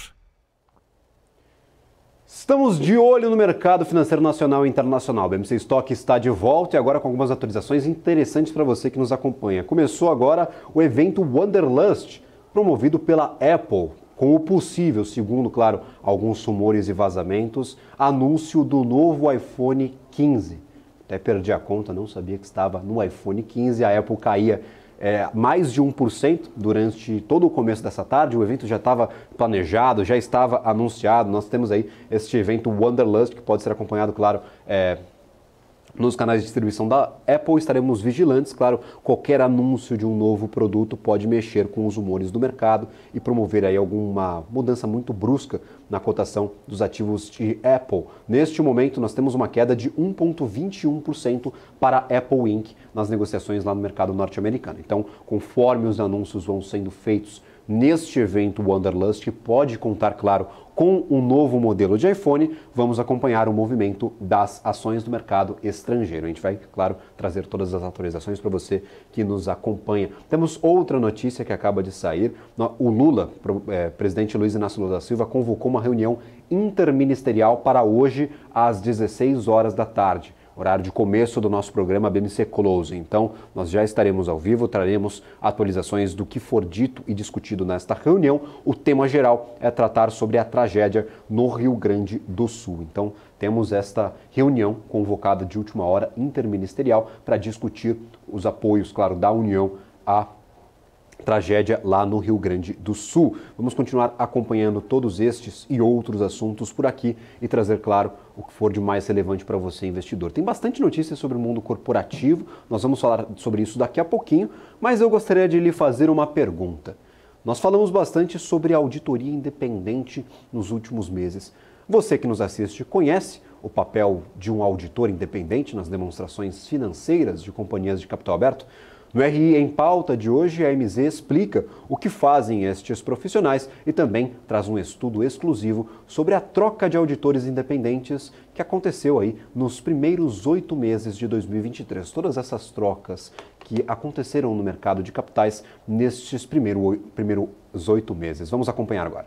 Estamos de olho no mercado financeiro nacional e internacional. O BMC Stock está de volta e agora com algumas atualizações interessantes para você que nos acompanha. Começou agora o evento Wanderlust, promovido pela Apple, com o possível, segundo, claro, alguns rumores e vazamentos, anúncio do novo iPhone 15. Até perdi a conta, não sabia que estava no iPhone 15. A Apple caía mais de 1% durante todo o começo dessa tarde. O evento já estava planejado, já estava anunciado. Nós temos aí este evento Wanderlust, que pode ser acompanhado, claro, nos canais de distribuição da Apple. Estaremos vigilantes, claro, qualquer anúncio de um novo produto pode mexer com os humores do mercado e promover aí alguma mudança muito brusca na cotação dos ativos de Apple. Neste momento, nós temos uma queda de 1,21% para a Apple Inc. nas negociações lá no mercado norte-americano. Então, conforme os anúncios vão sendo feitos neste evento Wanderlust, pode contar, claro, com um novo modelo de iPhone. Vamos acompanhar o movimento das ações do mercado estrangeiro. A gente vai, claro, trazer todas as atualizações para você que nos acompanha. Temos outra notícia que acaba de sair. O Lula, presidente Luiz Inácio Lula da Silva, convocou uma reunião interministerial para hoje às 16 horas da tarde. Horário de começo do nosso programa BMC Close. Então, nós já estaremos ao vivo, traremos atualizações do que for dito e discutido nesta reunião. O tema geral é tratar sobre a tragédia no Rio Grande do Sul. Então, temos esta reunião convocada de última hora interministerial para discutir os apoios, claro, da União à tragédia lá no Rio Grande do Sul. Vamos continuar acompanhando todos estes e outros assuntos por aqui e trazer, claro, o que for de mais relevante para você, investidor. Tem bastante notícias sobre o mundo corporativo, nós vamos falar sobre isso daqui a pouquinho, mas eu gostaria de lhe fazer uma pergunta. Nós falamos bastante sobre auditoria independente nos últimos meses. Você que nos assiste conhece o papel de um auditor independente nas demonstrações financeiras de companhias de capital aberto? No RI em Pauta de hoje, a MZ explica o que fazem estes profissionais e também traz um estudo exclusivo sobre a troca de auditores independentes que aconteceu aí nos primeiros 8 meses de 2023. Todas essas trocas que aconteceram no mercado de capitais nestes primeiros 8 meses. Vamos acompanhar agora.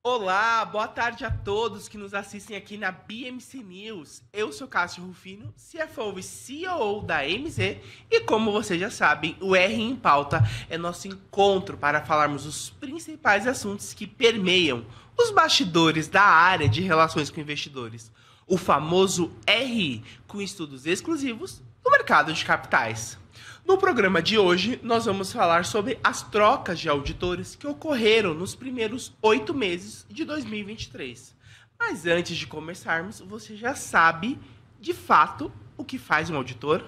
Olá, boa tarde a todos que nos assistem aqui na BMC News. Eu sou Cássio Rufino, CFO e CEO da MZ, e como vocês já sabem, o R em Pauta é nosso encontro para falarmos os principais assuntos que permeiam os bastidores da área de relações com investidores, o famoso RI, com estudos exclusivos no mercado de capitais. No programa de hoje, nós vamos falar sobre as trocas de auditores que ocorreram nos primeiros 8 meses de 2023. Mas antes de começarmos, você já sabe, de fato, o que faz um auditor?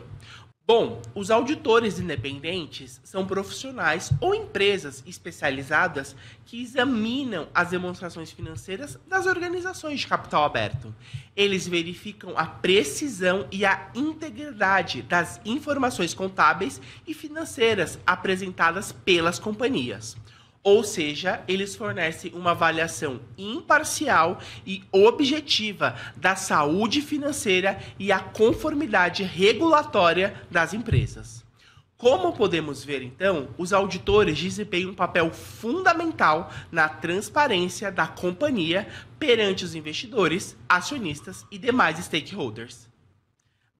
Bom, os auditores independentes são profissionais ou empresas especializadas que examinam as demonstrações financeiras das organizações de capital aberto. Eles verificam a precisão e a integridade das informações contábeis e financeiras apresentadas pelas companhias. Ou seja, eles fornecem uma avaliação imparcial e objetiva da saúde financeira e a conformidade regulatória das empresas. Como podemos ver, então, os auditores desempenham um papel fundamental na transparência da companhia perante os investidores, acionistas e demais stakeholders.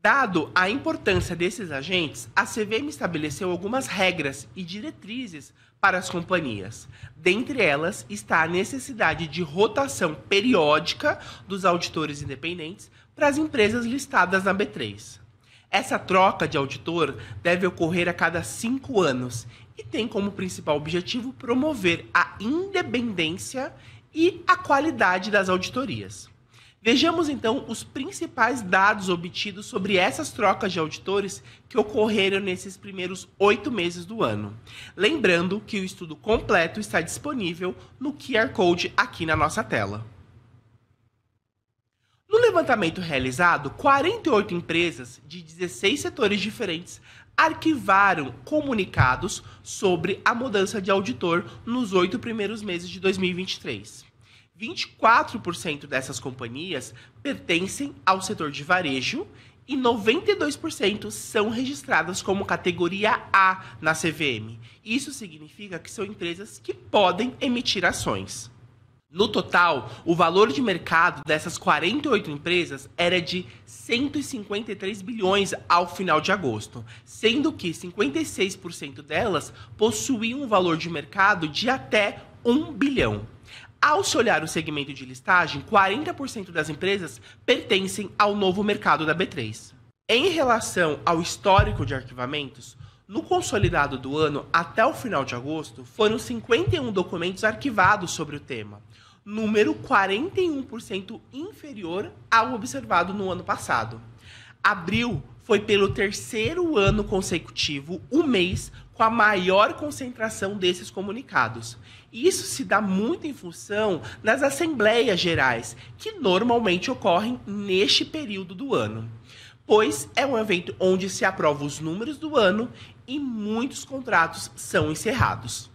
Dado a importância desses agentes, a CVM estabeleceu algumas regras e diretrizes para as companhias. Dentre elas está a necessidade de rotação periódica dos auditores independentes para as empresas listadas na B3. Essa troca de auditor deve ocorrer a cada 5 anos e tem como principal objetivo promover a independência e a qualidade das auditorias. Vejamos então os principais dados obtidos sobre essas trocas de auditores que ocorreram nesses primeiros 8 meses do ano. Lembrando que o estudo completo está disponível no QR Code aqui na nossa tela. No levantamento realizado, 48 empresas de 16 setores diferentes arquivaram comunicados sobre a mudança de auditor nos 8 primeiros meses de 2023. 24% dessas companhias pertencem ao setor de varejo e 92% são registradas como categoria A na CVM. Isso significa que são empresas que podem emitir ações. No total, o valor de mercado dessas 48 empresas era de 153 bilhões ao final de agosto, sendo que 56% delas possuíam um valor de mercado de até 1 bilhão. Ao se olhar o segmento de listagem, 40% das empresas pertencem ao novo mercado da B3. Em relação ao histórico de arquivamentos, no consolidado do ano até o final de agosto, foram 51 documentos arquivados sobre o tema, número 41% inferior ao observado no ano passado. Abril foi pelo 3º ano consecutivo o mês com a maior concentração desses comunicados. Isso se dá muito em função das assembleias gerais, que normalmente ocorrem neste período do ano, pois é um evento onde se aprovam os números do ano e muitos contratos são encerrados.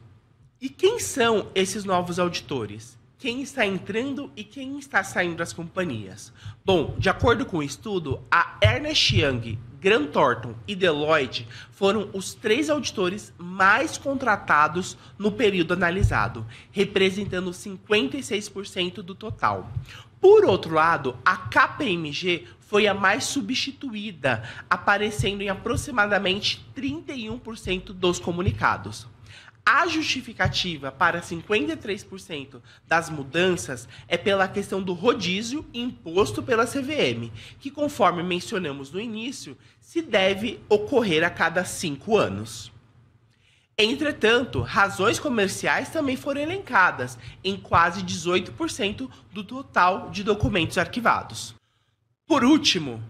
E quem são esses novos auditores? Quem está entrando e quem está saindo das companhias? Bom, de acordo com o estudo, a Ernst Young, Grant Thornton e Deloitte foram os 3 auditores mais contratados no período analisado, representando 56% do total. Por outro lado, a KPMG foi a mais substituída, aparecendo em aproximadamente 31% dos comunicados. A justificativa para 53% das mudanças é pela questão do rodízio imposto pela CVM, que, conforme mencionamos no início, se deve ocorrer a cada 5 anos. Entretanto, razões comerciais também foram elencadas, em quase 18% do total de documentos arquivados. Por último,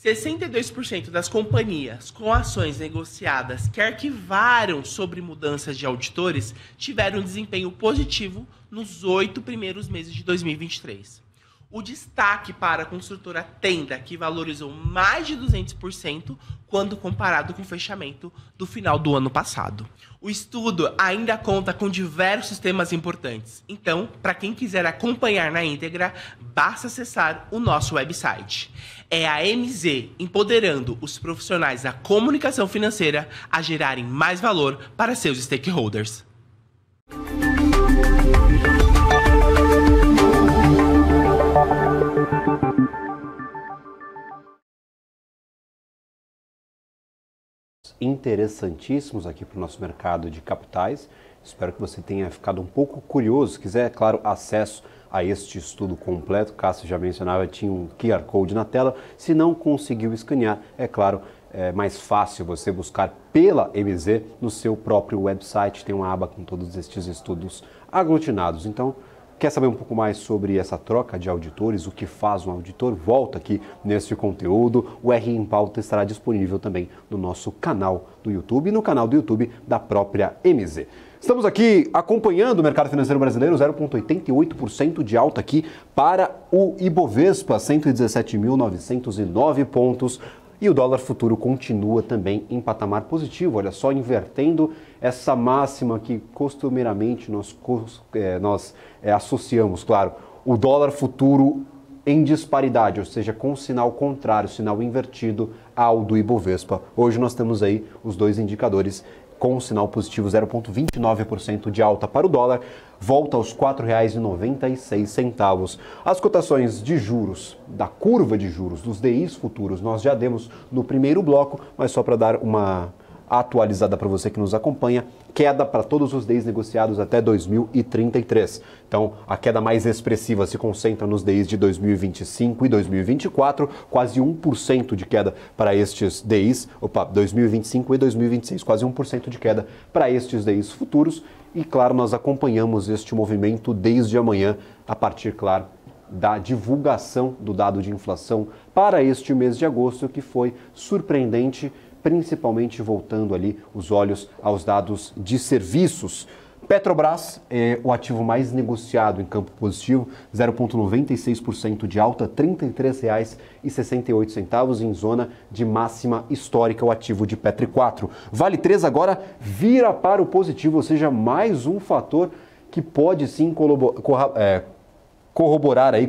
62% das companhias com ações negociadas que arquivaram sobre mudanças de auditores tiveram desempenho positivo nos 8 primeiros meses de 2023. O destaque para a construtora Tenda, que valorizou mais de 200% quando comparado com o fechamento do final do ano passado. O estudo ainda conta com diversos temas importantes, então, para quem quiser acompanhar na íntegra, basta acessar o nosso website. É a MZ empoderando os profissionais da comunicação financeira a gerarem mais valor para seus stakeholders. Interessantíssimos aqui para o nosso mercado de capitais. Espero que você tenha ficado um pouco curioso. Se quiser, é claro, acesso a este estudo completo, Cássio já mencionava, tinha um QR Code na tela. Se não conseguiu escanear, é claro, é mais fácil você buscar pela MZ no seu próprio website. Tem uma aba com todos estes estudos aglutinados. Então, Quer saber um pouco mais sobre essa troca de auditores, o que faz um auditor? Volta aqui nesse conteúdo. O RI em Pauta estará disponível também no nosso canal do YouTube e no canal do YouTube da própria MZ. Estamos aqui acompanhando o mercado financeiro brasileiro, 0,88% de alta aqui para o Ibovespa, 117.909 pontos. E o dólar futuro continua também em patamar positivo, olha só, invertendo essa máxima que costumeiramente nós associamos, claro, o dólar futuro em disparidade, ou seja, com sinal contrário, sinal invertido ao do Ibovespa. Hoje nós temos aí os dois indicadores com sinal positivo, 0,29% de alta para o dólar, volta aos R$ 4,96. As cotações de juros, da curva de juros, dos DIs futuros, nós já demos no primeiro bloco, mas só para dar uma atualizada para você que nos acompanha, queda para todos os DIs negociados até 2033. Então, a queda mais expressiva se concentra nos DIs de 2025 e 2024, quase 1% de queda para estes DIs, 2025 e 2026, quase 1% de queda para estes DIs futuros. E, claro, nós acompanhamos este movimento desde amanhã, a partir, claro, da divulgação do dado de inflação para este mês de agosto, que foi surpreendente, principalmente voltando ali os olhos aos dados de serviços. Petrobras é o ativo mais negociado em campo positivo, 0,96% de alta, R$ 33,68 em zona de máxima histórica, o ativo de Petri 4. Vale 3 agora vira para o positivo, ou seja, mais um fator que pode sim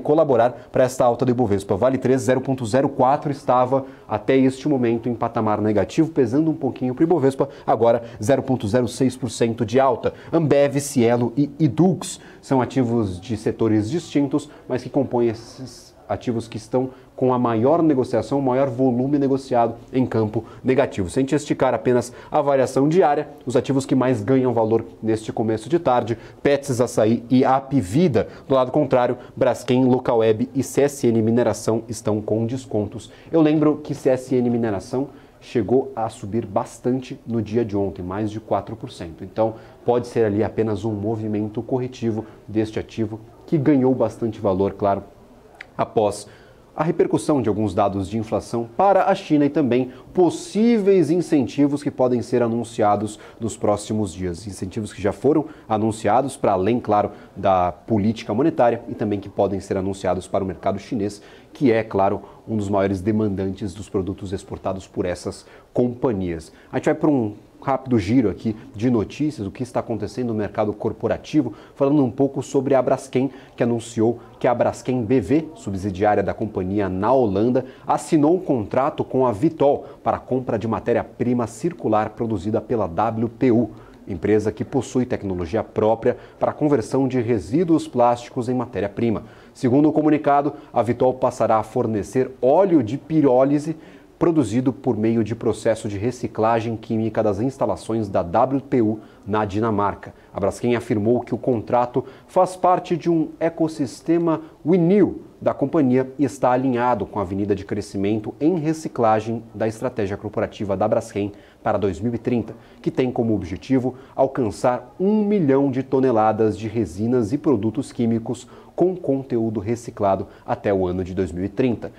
colaborar para esta alta do Ibovespa. Vale 3, 0,04, estava até este momento em patamar negativo, pesando um pouquinho para o Ibovespa, agora 0,06% de alta. Ambev, Cielo e Idux são ativos de setores distintos, mas que compõem esses ativos que estão com a maior negociação, o maior volume negociado em campo negativo. Se a gente esticar apenas a variação diária, os ativos que mais ganham valor neste começo de tarde, Pets, Açaí e Apivida. Do lado contrário, Braskem, Localweb e CSN Mineração estão com descontos. Eu lembro que CSN Mineração chegou a subir bastante no dia de ontem, mais de 4%. Então, pode ser ali apenas um movimento corretivo deste ativo que ganhou bastante valor, claro, após a repercussão de alguns dados de inflação para a China e também possíveis incentivos que podem ser anunciados nos próximos dias. Incentivos que já foram anunciados para além, claro, da política monetária e também que podem ser anunciados para o mercado chinês, que é, claro, um dos maiores demandantes dos produtos exportados por essas companhias. A gente vai para um rápido giro aqui de notícias, o que está acontecendo no mercado corporativo, falando um pouco sobre a Braskem, que anunciou que a Braskem BV, subsidiária da companhia na Holanda, assinou um contrato com a Vitol para a compra de matéria-prima circular produzida pela WPU, empresa que possui tecnologia própria para a conversão de resíduos plásticos em matéria-prima. Segundo o comunicado, a Vitol passará a fornecer óleo de pirólise produzido por meio de processo de reciclagem química das instalações da WPU na Dinamarca. A Braskem afirmou que o contrato faz parte de um ecossistema Renew da companhia e está alinhado com a avenida de crescimento em reciclagem da estratégia corporativa da Braskem para 2030, que tem como objetivo alcançar 1 milhão de toneladas de resinas e produtos químicos com conteúdo reciclado até o ano de 2030.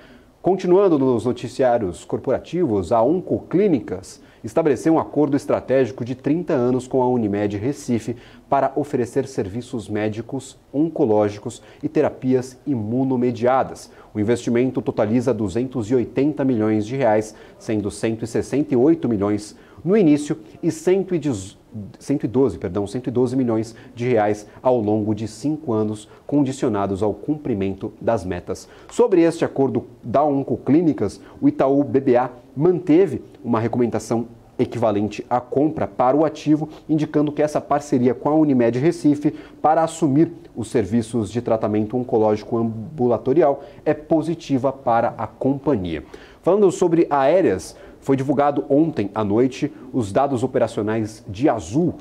Continuando nos noticiários corporativos, a Oncoclínicas estabeleceu um acordo estratégico de 30 anos com a Unimed Recife para oferecer serviços médicos, oncológicos e terapias imunomediadas. O investimento totaliza 280 milhões de reais, sendo 168 milhões no início e 112 milhões de reais ao longo de 5 anos, condicionados ao cumprimento das metas. Sobre este acordo da Oncoclínicas, o Itaú BBA manteve uma recomendação equivalente à compra para o ativo, indicando que essa parceria com a Unimed Recife para assumir os serviços de tratamento oncológico ambulatorial é positiva para a companhia. Falando sobre aéreas, foi divulgado ontem à noite os dados operacionais de Azul,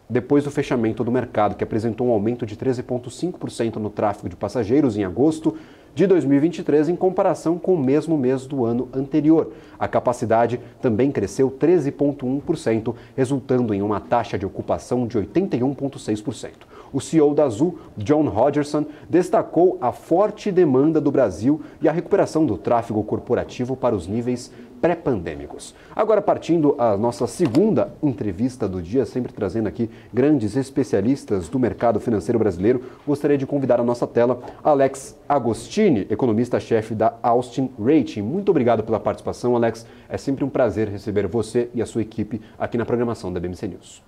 depois do fechamento do mercado, que apresentou um aumento de 13,5% no tráfego de passageiros em agosto, de 2023 em comparação com o mesmo mês do ano anterior. A capacidade também cresceu 13,1%, resultando em uma taxa de ocupação de 81,6%. O CEO da Azul, John Hodgerson, destacou a forte demanda do Brasil e a recuperação do tráfego corporativo para os níveis pré-pandêmicos. Agora, partindo a nossa segunda entrevista do dia, sempre trazendo aqui grandes especialistas do mercado financeiro brasileiro, gostaria de convidar à nossa tela Alex Agostini, economista-chefe da Austin Rating. Muito obrigado pela participação, Alex. É sempre um prazer receber você e a sua equipe aqui na programação da BMC News.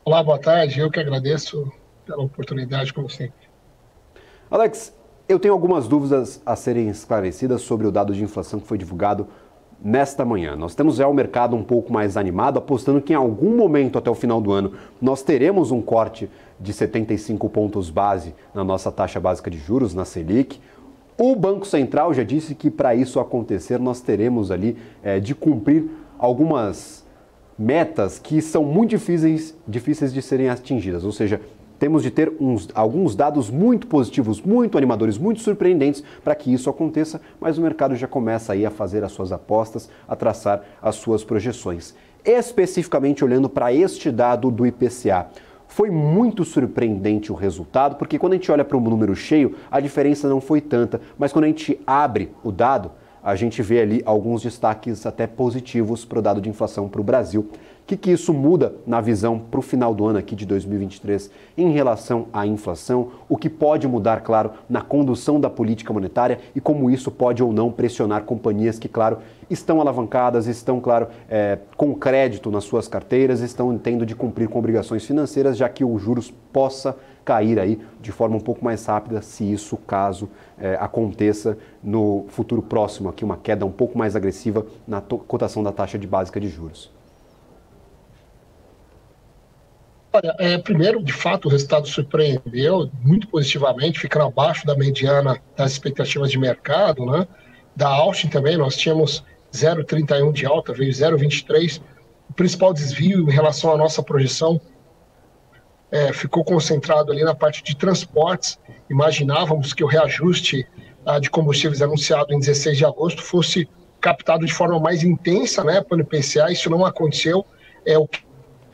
Olá, boa tarde. Eu que agradeço pela oportunidade, como sempre. Alex, eu tenho algumas dúvidas a serem esclarecidas sobre o dado de inflação que foi divulgado nesta manhã. Nós temos já o mercado um pouco mais animado, apostando que em algum momento até o final do ano nós teremos um corte de 75 pontos base na nossa taxa básica de juros, na Selic. O Banco Central já disse que para isso acontecer nós teremos ali de cumprir algumas metas que são muito difíceis de serem atingidas, ou seja, temos de ter alguns dados muito positivos, muito animadores, muito surpreendentes para que isso aconteça, mas o mercado já começa aí a fazer as suas apostas, a traçar as suas projeções. Especificamente olhando para este dado do IPCA, foi muito surpreendente o resultado, porque quando a gente olha para o número cheio, a diferença não foi tanta, mas quando a gente abre o dado, a gente vê ali alguns destaques até positivos para o dado de inflação para o Brasil. O que isso muda na visão para o final do ano aqui de 2023 em relação à inflação? O que pode mudar, claro, na condução da política monetária e como isso pode ou não pressionar companhias que, claro, estão alavancadas, estão, claro, com crédito nas suas carteiras, estão tendo de cumprir com obrigações financeiras, já que os juros possa cair aí de forma um pouco mais rápida, se isso, caso aconteça no futuro próximo, aqui uma queda um pouco mais agressiva na cotação da taxa básica de juros. Olha, primeiro, de fato, o resultado surpreendeu muito positivamente, ficando abaixo da mediana das expectativas de mercado, né? Da Austin também, nós tínhamos 0,31 de alta, veio 0,23. O principal desvio em relação à nossa projeção ficou concentrado ali na parte de transportes. Imaginávamos que o reajuste de combustíveis anunciado em 16 de agosto fosse captado de forma mais intensa, né, pelo IPCA. Isso não aconteceu,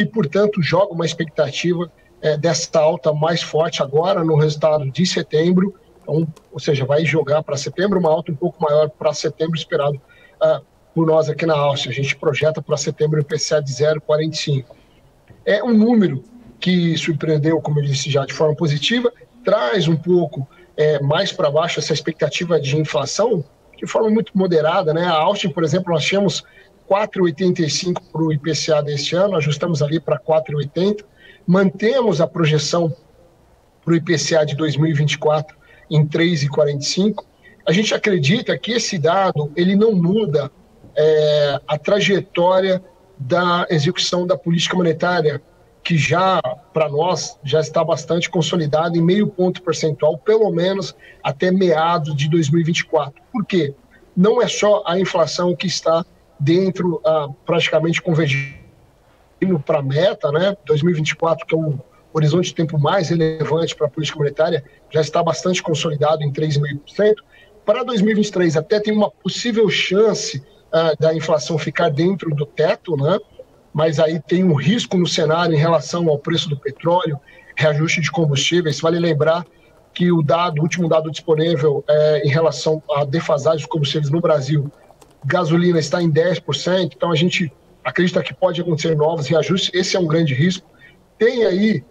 e, portanto, joga uma expectativa dessa alta mais forte agora no resultado de setembro. Então, ou seja, vai jogar para setembro uma alta um pouco maior para setembro, esperado por nós aqui na Austin. A gente projeta para setembro o IPCA de 0,45. É um número que surpreendeu, como eu disse já, de forma positiva, traz um pouco mais para baixo essa expectativa de inflação de forma muito moderada, né? A Austin, por exemplo, nós tínhamos 4,85 para o IPCA deste ano, ajustamos ali para 4,80, mantemos a projeção para o IPCA de 2024 em 3,45. A gente acredita que esse dado ele não muda a trajetória da execução da política monetária, que já, para nós, já está bastante consolidada em 0,5 ponto percentual, pelo menos até meados de 2024. Por quê? Não é só a inflação que está dentro, praticamente convergindo para a meta, né? 2024, que é o horizonte de tempo mais relevante para a política monetária, já está bastante consolidado em 3,5%. Para 2023, até tem uma possível chance da inflação ficar dentro do teto, né? Mas aí tem um risco no cenário em relação ao preço do petróleo, reajuste de combustíveis. Vale lembrar que o último dado disponível em relação à defasagem dos combustíveis no Brasil, gasolina está em 10%, então a gente acredita que pode acontecer novos reajustes. Esse é um grande risco. Tem aí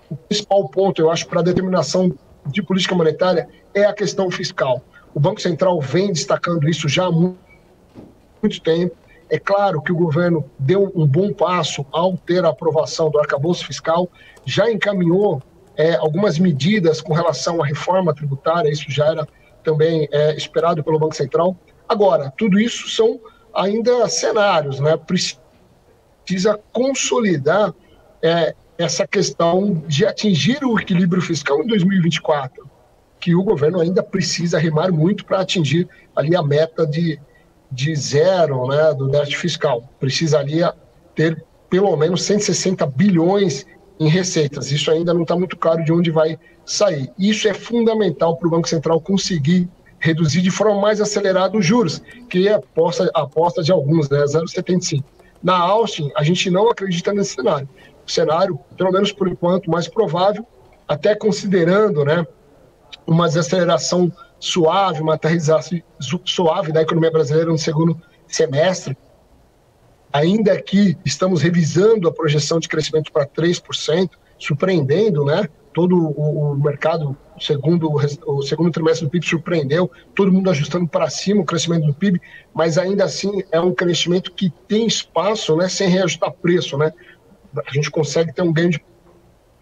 o principal ponto, eu acho, para a determinação de política monetária é a questão fiscal. O Banco Central vem destacando isso já há muito tempo. É claro que o governo deu um bom passo ao ter a aprovação do arcabouço fiscal, já encaminhou algumas medidas com relação à reforma tributária, isso já era também esperado pelo Banco Central. Agora, tudo isso são ainda cenários, né? Precisa consolidar essa questão de atingir o equilíbrio fiscal em 2024, que o governo ainda precisa remar muito para atingir ali a meta de zero, né, do déficit fiscal. Precisa ali ter pelo menos 160 bilhões em receitas. Isso ainda não está muito claro de onde vai sair. Isso é fundamental para o Banco Central conseguir reduzir de forma mais acelerada os juros, que é a aposta de alguns, né, 0,75. Na Austin, a gente não acredita nesse cenário. O cenário, pelo menos por enquanto, mais provável, até considerando, né, uma desaceleração suave, uma aterrissagem suave da economia brasileira no segundo semestre, ainda que estamos revisando a projeção de crescimento para 3%, surpreendendo, né? Todo o mercado, o segundo trimestre do PIB surpreendeu, todo mundo ajustando para cima o crescimento do PIB, mas ainda assim é um crescimento que tem espaço, né, sem reajustar preço, né? A gente consegue ter um ganho de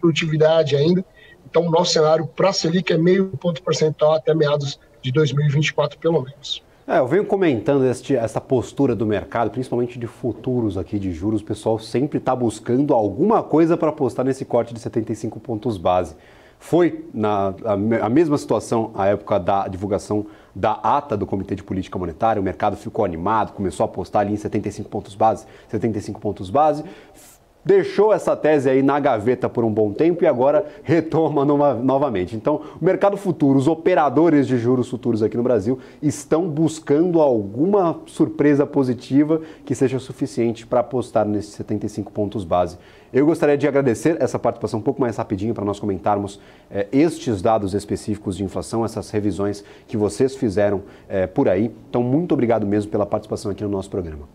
produtividade ainda. Então, o nosso cenário para a Selic é 0,5 ponto percentual até meados de 2024, pelo menos. Eu venho comentando essa postura do mercado, principalmente de futuros aqui de juros. O pessoal sempre está buscando alguma coisa para apostar nesse corte de 75 pontos base. Foi a mesma situação à época da divulgação da ata do Comitê de Política Monetária. O mercado ficou animado, começou a apostar ali em 75 pontos base. Deixou essa tese aí na gaveta por um bom tempo e agora retoma novamente. Então, o mercado futuro, os operadores de juros futuros aqui no Brasil estão buscando alguma surpresa positiva que seja suficiente para apostar nesses 75 pontos base. Eu gostaria de agradecer essa participação um pouco mais rapidinho para nós comentarmos estes dados específicos de inflação, essas revisões que vocês fizeram por aí. Então, muito obrigado mesmo pela participação aqui no nosso programa.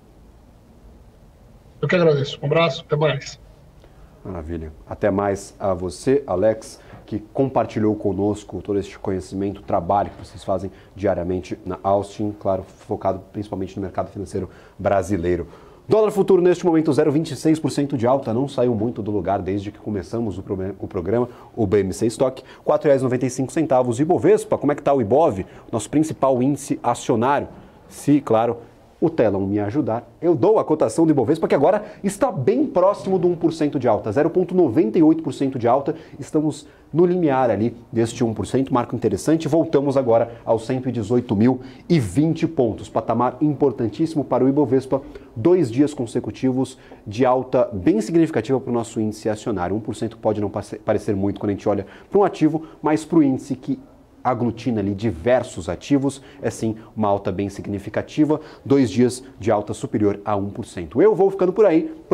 Eu que agradeço. Um abraço, até mais. Maravilha. Até mais a você, Alex, que compartilhou conosco todo este conhecimento, trabalho que vocês fazem diariamente na Austin, claro, focado principalmente no mercado financeiro brasileiro. Dólar futuro neste momento 0,26% de alta, não saiu muito do lugar desde que começamos o programa, o BMC Stock, R$ 4,95. Ibovespa, como é que está o Ibov, nosso principal índice acionário? Se, claro, o telão me ajudar, eu dou a cotação do Ibovespa, que agora está bem próximo do 1% de alta, 0,98% de alta, estamos no limiar ali deste 1%, marco interessante, voltamos agora aos 118.020 pontos, patamar importantíssimo para o Ibovespa, 2 dias consecutivos de alta bem significativa para o nosso índice acionário, 1% pode não parecer muito quando a gente olha para um ativo, mas para o índice que aglutina ali diversos ativos, é sim uma alta bem significativa, 2 dias de alta superior a 1%. Eu vou ficando por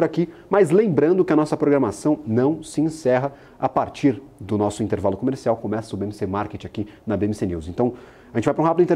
aqui, mas lembrando que a nossa programação não se encerra a partir do nosso intervalo comercial, começa o BMC Market aqui na BMC News. Então, a gente vai para um rápido intervalo.